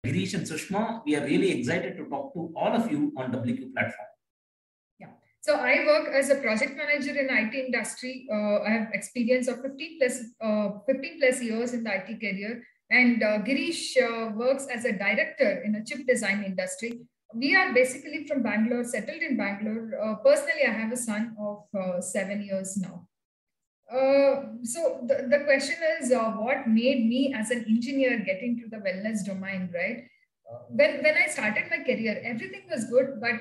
Girish and Sushma. We are really excited to talk to all of you on WQ platform. Yeah. So I work as a project manager in IT industry. I have experience of 15 plus years in the IT career. And Girish works as a director in a chip design industry. We are basically from Bangalore, settled in Bangalore. Personally, I have a son of 7 years now. So the question is, what made me as an engineer get into the wellness domain, right? When I started my career, everything was good, but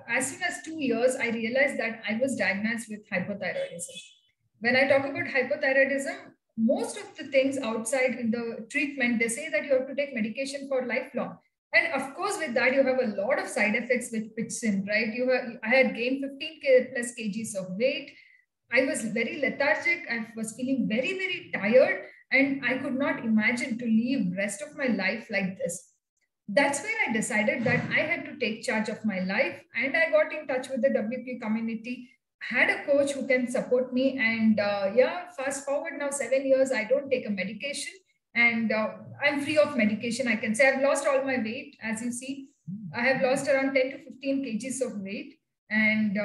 as soon as 2 years, I realized that I was diagnosed with hypothyroidism. When I talk about hypothyroidism, most of the things outside in the treatment, they say that you have to take medication for lifelong. And of course, with that, you have a lot of side effects which pitch in, right? I had gained 15 plus kgs of weight. I was very lethargic. I was feeling very, very tired, and I could not imagine to live rest of my life like this. That's where I decided that I had to take charge of my life, and I got in touch with the WP community. Had a coach who can support me, and fast forward now 7 years, I don't take a medication, and I'm free of medication. I can say I've lost all my weight, as you see. I have lost around 10 to 15 kgs of weight, and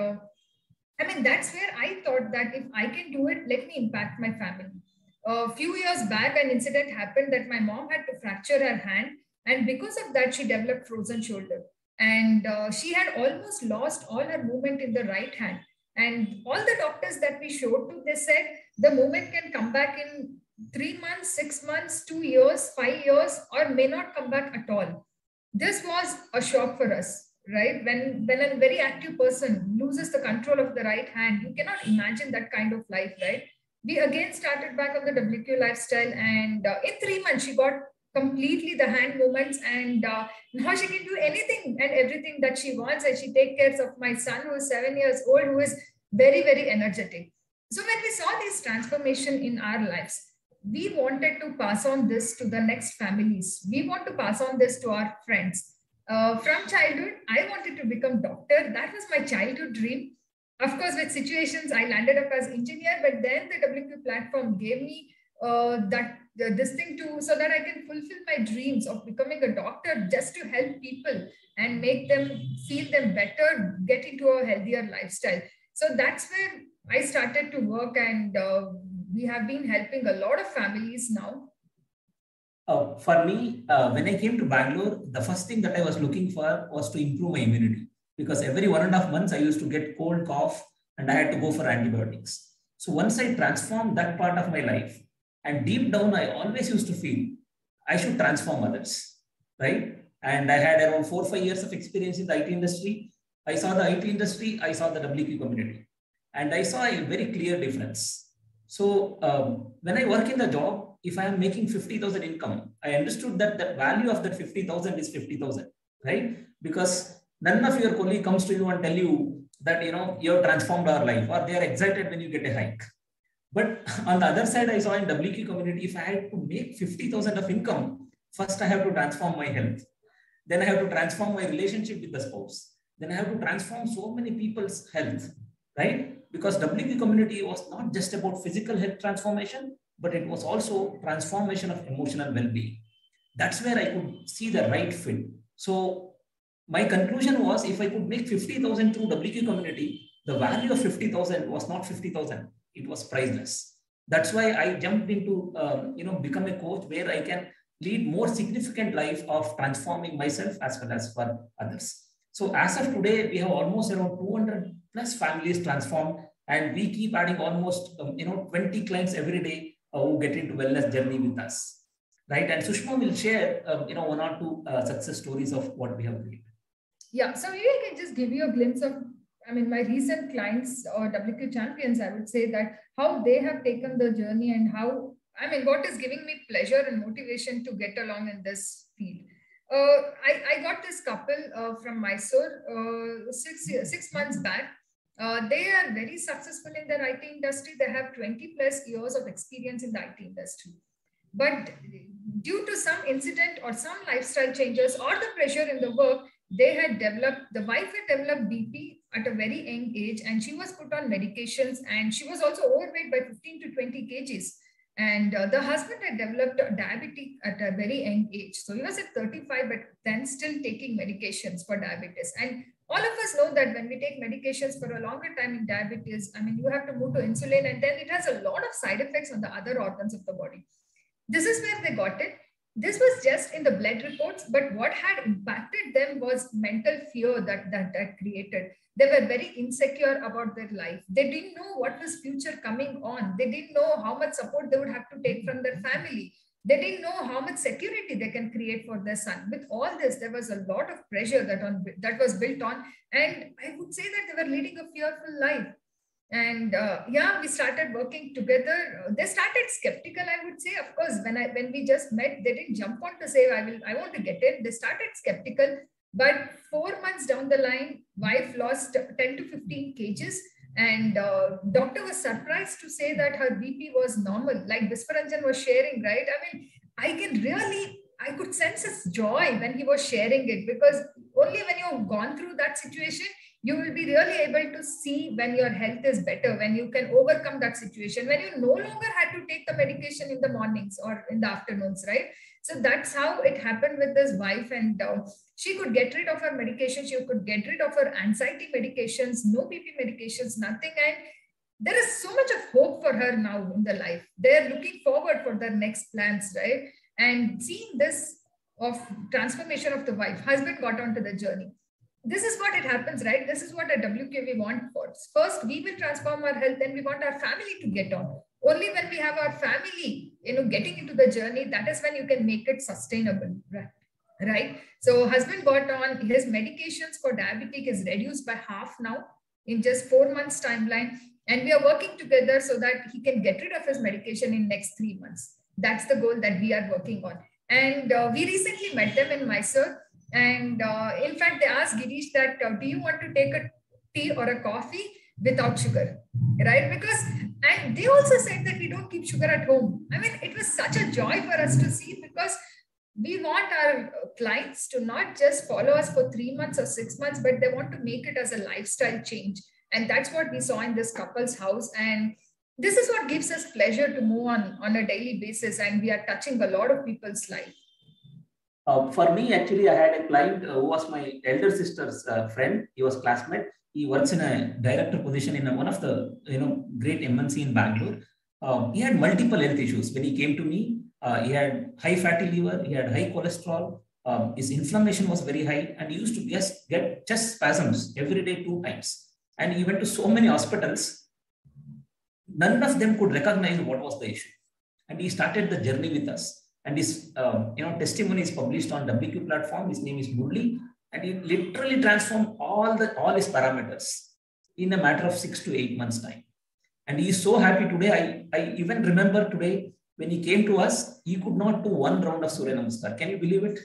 that's where I thought that if I can do it, let me impact my family. A few years back, an incident happened that my mom had to fracture her hand. And because of that, she developed frozen shoulder. And she had almost lost all her movement in the right hand. And all the doctors that we showed to, they said the movement can come back in 3 months, 6 months, 2 years, 5 years, or may not come back at all. This was a shock for us. Right? When a very active person loses the control of the right hand, you cannot imagine that kind of life, right? We again started back on the WQ lifestyle, and in 3 months, she got completely the hand movements, and now she can do anything and everything that she wants, and she takes care of my son who is 7 years old, who is very, very energetic. So when we saw this transformation in our lives, we wanted to pass on this to the next families. We want to pass on this to our friends. From childhood, I wanted to become doctor. That was my childhood dream. Of course, with situations, I landed up as engineer, but then the WQ platform gave me this thing so that I can fulfill my dreams of becoming a doctor, just to help people and make them feel them better, get into a healthier lifestyle. So that's where I started to work, and we have been helping a lot of families now. For me, when I came to Bangalore, the first thing that I was looking for was to improve my immunity, because every 1.5 months I used to get cold, cough, and I had to go for antibiotics. So once I transformed that part of my life, and deep down, I always used to feel I should transform others, right? And I had around 4 or 5 years of experience in the IT industry. I saw the IT industry, I saw the WQ community, and I saw a very clear difference. So when I work in the job, if I am making 50,000 income, I understood that the value of that 50,000 is 50,000, right? Because none of your colleague comes to you and tell you that, you have transformed our life, or they are excited when you get a hike. But on the other side, I saw in WQ community, if I had to make 50,000 of income, first I have to transform my health. Then I have to transform my relationship with the spouse. Then I have to transform so many people's health, right? Because WQ community was not just about physical health transformation, but it was also transformation of emotional well-being. That's where I could see the right fit. So my conclusion was, if I could make 50,000 through WQ community, the value of 50,000 was not 50,000. It was priceless. That's why I jumped into, become a coach where I can lead more significant life of transforming myself as well as for others. So as of today, we have almost around 200 plus families transformed, and we keep adding almost 20 clients every day who get into wellness journey with us, right? And Sushma will share 1 or 2 success stories of what we have created. Yeah, so maybe I can just give you a glimpse of, my recent clients or WQ champions. I would say that how they have taken the journey, and how, what is giving me pleasure and motivation to get along in this field. I got this couple from Mysore 6 months back. They are very successful in their IT industry. They have 20 plus years of experience in the IT industry. But due to some incident or some lifestyle changes or the pressure in the work, the wife had developed BP at a very young age, and she was put on medications, and she was also overweight by 15 to 20 kgs. And the husband had developed diabetes at a very young age. So he was at 35, but then still taking medications for diabetes. And all of us know that when we take medications for a longer time in diabetes, I mean, you have to move to insulin, and then it has a lot of side effects on the other organs of the body. This is where they got it. This was just in the blood reports, but what had impacted them was mental fear that created. They were very insecure about their life. They didn't know what was future coming on. They didn't know how much support they would have to take from their family. They didn't know how much security they can create for their son. With all this, there was a lot of pressure that was built on, and I would say that they were leading a fearful life. And yeah, we started working together. They started skeptical, I would say. Of course, when we just met, they didn't jump on to say, I want to get in. They started skeptical, but 4 months down the line, wife lost 10 to 15 kgs, and doctor was surprised to say that her BP was normal, like Viswaranjan was sharing, right? I mean, I could sense his joy when he was sharing it, because only when you've gone through that situation, you will be really able to see when your health is better, when you can overcome that situation, when you no longer had to take the medication in the mornings or in the afternoons, right? So that's how it happened with his wife. And she could get rid of her medication. She could get rid of her anxiety medications, no BP medications, nothing. And there is so much of hope for her now in the life. They're looking forward for their next plans, right? And seeing this of transformation of the wife, husband got onto the journey. This is what it happens, right? This is what a WQV want for. First, we will transform our health, then we want our family to get on. Only when we have our family, getting into the journey, that is when you can make it sustainable, right? So husband got on, his medications for diabetic is reduced by half now in just 4 months timeline. And we are working together so that he can get rid of his medication in next 3 months. That's the goal that we are working on. And we recently met them in Mysore. And in fact, they asked Girish that, do you want to take a tea or a coffee without sugar, right? And they also said that we don't keep sugar at home. I mean, it was such a joy for us to see, because we want our clients to not just follow us for 3 months or 6 months, but they want to make it as a lifestyle change. And that's what we saw in this couple's house. And this is what gives us pleasure to move on a daily basis. And we are touching a lot of people's life. For me, actually, I had a client who was my elder sister's friend. He was classmate. He works in a director position in one of the great MNC in Bangalore. He had multiple health issues. When he came to me, he had high fatty liver. He had high cholesterol. His inflammation was very high, and he used to just get chest spasms every day 2 times. And he went to so many hospitals. None of them could recognize what was the issue. And he started the journey with us. And his testimony is published on WQ platform. His name is Murli, and he literally transformed all his parameters in a matter of 6 to 8 months time. And he is so happy today. I even remember today when he came to us, he could not do 1 round of Surya Namaskar. Can you believe it?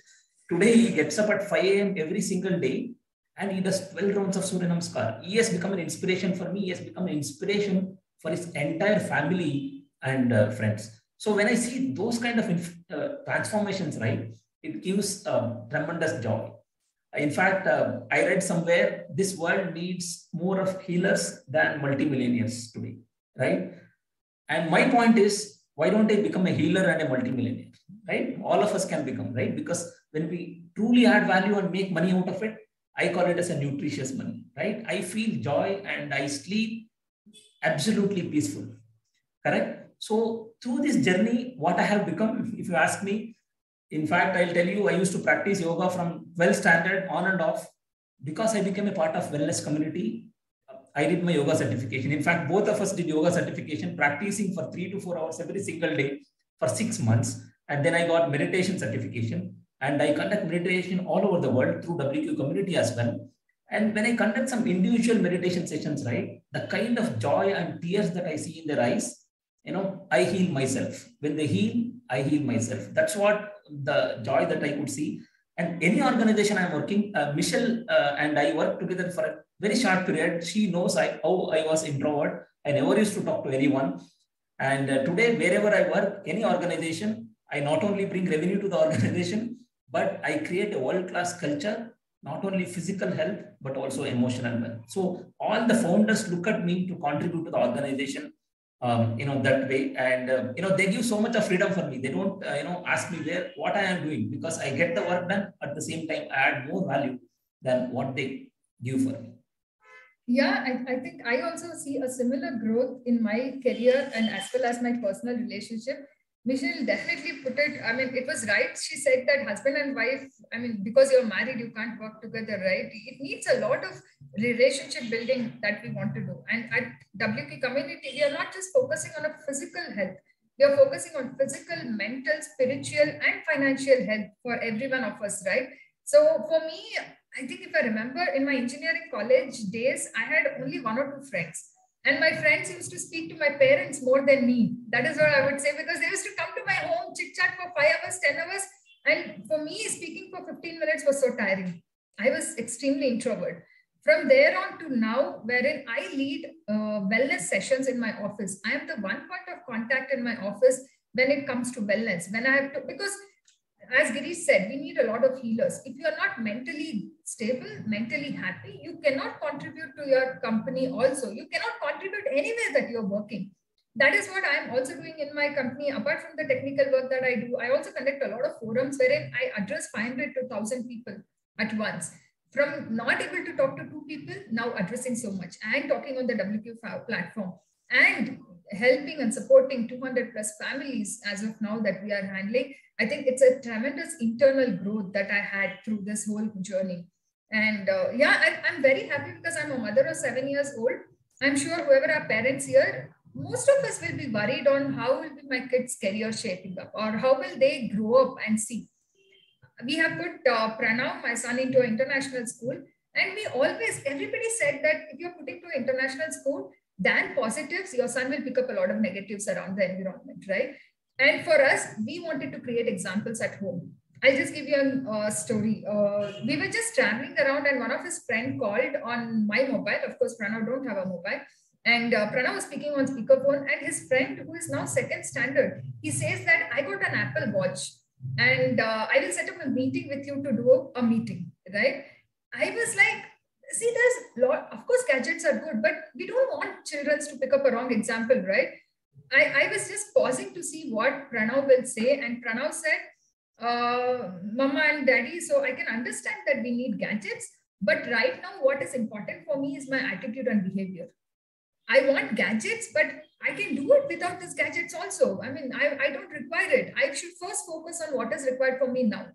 Today he gets up at 5 a.m. every single day, and he does 12 rounds of Surya Namaskar. He has become an inspiration for me. He has become an inspiration for his entire family and friends. So when I see those kind of transformations, right, it gives tremendous joy. In fact, I read somewhere this world needs more of healers than multimillionaires today, right? And my point is, why don't I become a healer and a multimillionaire, right? All of us can become, right? Because when we truly add value and make money out of it, I call it as a nutritious money, right? I feel joy and I sleep absolutely peaceful, correct? So through this journey, what I have become, if you ask me, in fact, I'll tell you, I used to practice yoga from 12th standard on and off. Because I became a part of wellness community, I did my yoga certification. In fact, both of us did yoga certification, practicing for 3 to 4 hours every single day for 6 months. And then I got meditation certification, and I conduct meditation all over the world through WQ community as well. And when I conduct some individual meditation sessions, right, the kind of joy and tears that I see in their eyes, I heal myself. When they heal, I heal myself. That's what the joy that I could see. And any organization I'm working, Michelle and I worked together for a very short period. She knows how I was introvert. I never used to talk to anyone. And today, wherever I work, any organization, I not only bring revenue to the organization, but I create a world-class culture, not only physical health, but also emotional health. So all the founders look at me to contribute to the organization. that way. And, they give so much of freedom for me. They don't, ask me what I am doing, because I get the work done. At the same time, I add more value than what they give for me. Yeah, I think I also see a similar growth in my career and as well as my personal relationship. Michelle definitely put it. I mean, it was right. She said that husband and wife, I mean, because you're married, you can't work together, right? It needs a lot of relationship building that we want to do. And at WK Community, we are not just focusing on a physical health. We are focusing on physical, mental, spiritual, and financial health for every one of us, right? So for me, I think if I remember in my engineering college days, I had only one or two friends. And my friends used to speak to my parents more than me. That is what I would say, because they used to come to my home, chit chat for 5 hours, 10 hours. And for me, speaking for 15 minutes was so tiring. I was extremely introvert. From there on to now, wherein I lead wellness sessions in my office, I am the one point of contact in my office when it comes to wellness. When I have to, because as Girish said, we need a lot of healers. If you are not mentally stable, mentally happy, you cannot contribute to your company also. You cannot contribute anywhere that you're working. That is what I'm also doing in my company. Apart from the technical work that I do, I also conduct a lot of forums wherein I address 500 to 1,000 people at once. From not able to talk to 2 people, now addressing so much and talking on the WQ platform and helping and supporting 200 plus families as of now that we are handling. I think it's a tremendous internal growth that I had through this whole journey. And I'm very happy because I'm a mother of 7 years old. I'm sure whoever are parents here, most of us will be worried on how will be my kids' career shaping up or how will they grow up and see. We have put Pranav, my son, into an international school. And everybody said that if you're putting to an international school, than positives, your son will pick up a lot of negatives around the environment, right? And for us, we wanted to create examples at home. I'll just give you a story. We were just traveling around and one of his friends called on my mobile. Of course, Pranav don't have a mobile. And Pranav was speaking on speakerphone and his friend, who is now second standard, he says that I got an Apple Watch and I will set up a meeting with you to do a meeting, right? I was like, see, there's a lot, of course, gadgets are good, but we don't want children to pick up a wrong example, right? I was just pausing to see what Pranav will say. And Pranav said, Mama and Daddy, so I can understand that we need gadgets. But right now, what is important for me is my attitude and behavior. I want gadgets, but I can do it without these gadgets also. I mean, I don't require it. I should first focus on what is required for me now.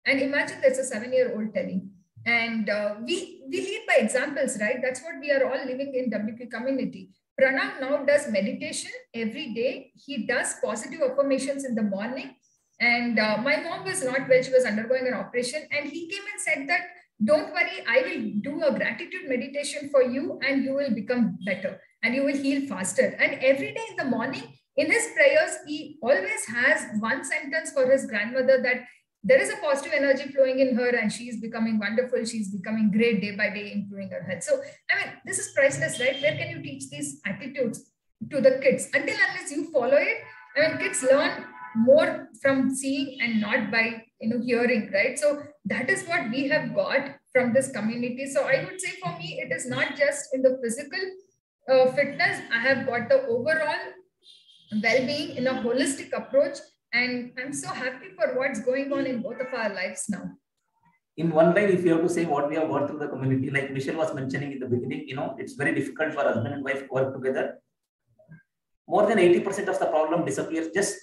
And imagine there's a 7-year-old telling. And we lead by examples, right? That's what we are all living in WQ Community. Pranav now does meditation every day. He does positive affirmations in the morning. And my mom was not well. She was undergoing an operation. And he came and said that, don't worry, I will do a gratitude meditation for you and you will become better and you will heal faster. And every day in the morning, in his prayers, he always has one sentence for his grandmother that there is a positive energy flowing in her and she is becoming wonderful. She's becoming great day by day, improving her health. So, I mean, this is priceless, right? Where can you teach these attitudes to the kids? Until unless you follow it, I mean, kids learn more from seeing and not by, hearing, right? So that is what we have got from this community. So I would say for me, it is not just in the physical fitness. I have got the overall well-being in a holistic approach. And I'm so happy for what's going on in both of our lives now. In one line, if you have to say what we have got through the community, like Michelle was mentioning in the beginning, it's very difficult for husband and wife to work together. More than 80% of the problem disappears just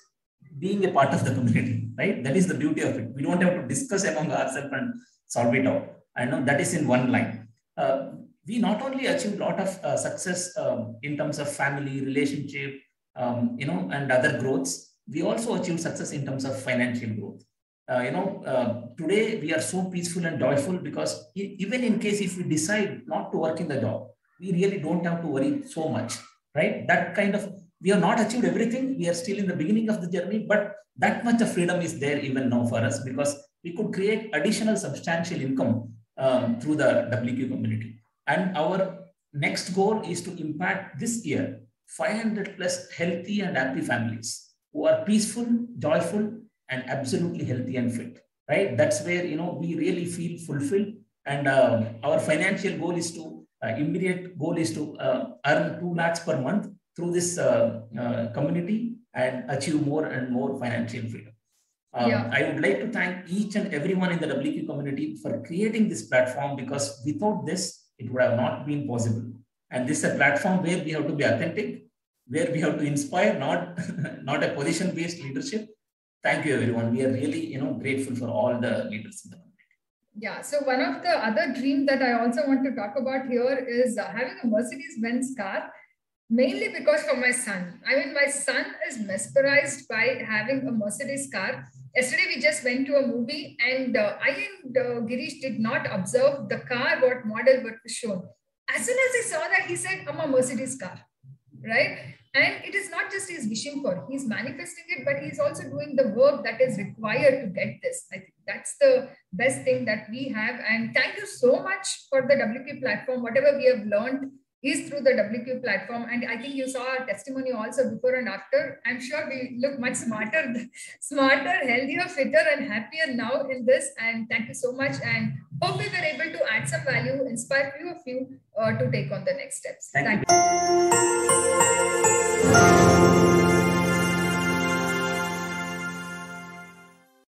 being a part of the community, right? That is the beauty of it. We don't have to discuss among ourselves and solve it out. I know that is in one line. We not only achieve a lot of success in terms of family, relationship, and other growths, we also achieve success in terms of financial growth. Today we are so peaceful and joyful because even in case if we decide not to work in the job, we really don't have to worry so much, right? That kind of, we have not achieved everything. We are still in the beginning of the journey, but that much of freedom is there even now for us because we could create additional substantial income through the WQ community. And our next goal is to impact this year 500 plus healthy and happy families who are peaceful, joyful, and absolutely healthy and fit, right? That's where, we really feel fulfilled. And our financial goal is to, immediate goal is to earn 2 lakhs per month through this community and achieve more and more financial freedom. I would like to thank each and everyone in the WQ community for creating this platform, because without this, it would have not been possible. And this is a platform where we have to be authentic, where we have to inspire, not a position-based leadership. Thank you, everyone. We are really, grateful for all the leaders in the community. Yeah. So one of the other dreams that I also want to talk about here is having a Mercedes-Benz car, mainly because for my son. I mean, my son is mesmerized by having a Mercedes car. Yesterday, we just went to a movie, and I and Girish did not observe the car, what model, what was shown. As soon as he saw that, he said, "I'm a Mercedes car," right? And it is not just he's wishing for, he's manifesting it, but he's also doing the work that is required to get this. I think that's the best thing that we have. And thank you so much for the WQ platform. Whatever we have learned is through the WQ platform. And I think you saw our testimony also before and after. I'm sure we look much smarter, healthier, fitter, and happier now in this. And thank you so much. And hope we were able to add some value, inspire few of you to take on the next steps. Thank you.